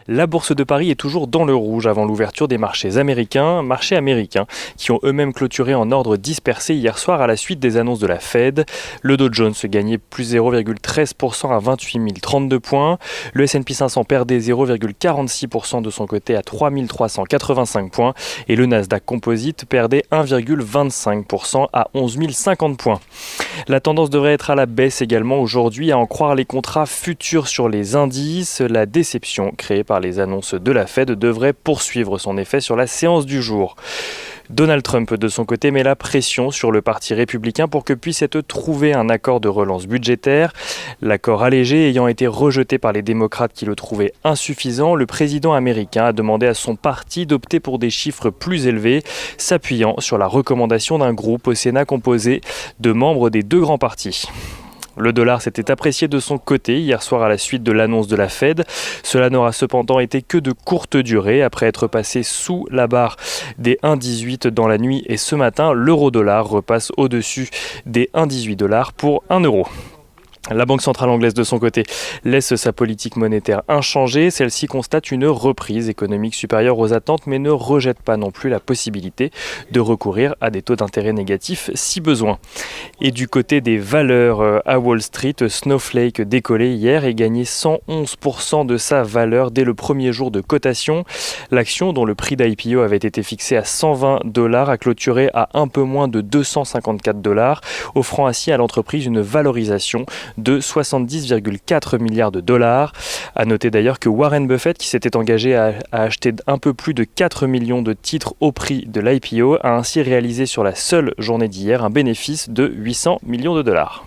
La bourse de Paris est toujours dans le rouge avant l'ouverture des marchés américains, qui ont eux-mêmes clôturé en ordre dispersé hier soir à la suite des annonces de la Fed. Le Dow Jones gagnait plus 0,13% à 28 032 points. Le S&P 500 perdait 0,46% de son côté à 3 385 points. Et le Nasdaq Composite perdait 1,25% à 11 050 points. La tendance devrait être à la baisse également aujourd'hui, à en croire les contrats futurs sur les indices. La déception créée par les annonces de la Fed devrait poursuivre son effet sur la séance du jour. Donald Trump, de son côté, met la pression sur le parti républicain pour que puisse être trouvé un accord de relance budgétaire. L'accord allégé ayant été rejeté par les démocrates qui le trouvaient insuffisant, le président américain a demandé à son parti d'opter pour des chiffres plus élevés, s'appuyant sur la recommandation d'un groupe au Sénat composé de membres des deux grands partis. Le dollar s'était apprécié de son côté hier soir à la suite de l'annonce de la Fed. Cela n'aura cependant été que de courte durée. Après être passé sous la barre des 1,18 dans la nuit et ce matin, l'euro-dollar repasse au-dessus des 1,18 $ pour 1 euro. La Banque centrale anglaise, de son côté, laisse sa politique monétaire inchangée. Celle-ci constate une reprise économique supérieure aux attentes, mais ne rejette pas non plus la possibilité de recourir à des taux d'intérêt négatifs si besoin. Et du côté des valeurs à Wall Street, Snowflake décollait hier et gagnait 111% de sa valeur dès le premier jour de cotation. L'action, dont le prix d'IPO avait été fixé à $120, a clôturé à un peu moins de $254, offrant ainsi à l'entreprise une valorisation de 70,4 milliards de dollars. À noter d'ailleurs que Warren Buffett, qui s'était engagé à acheter un peu plus de 4 millions de titres au prix de l'IPO, a ainsi réalisé sur la seule journée d'hier un bénéfice de 800 millions de dollars.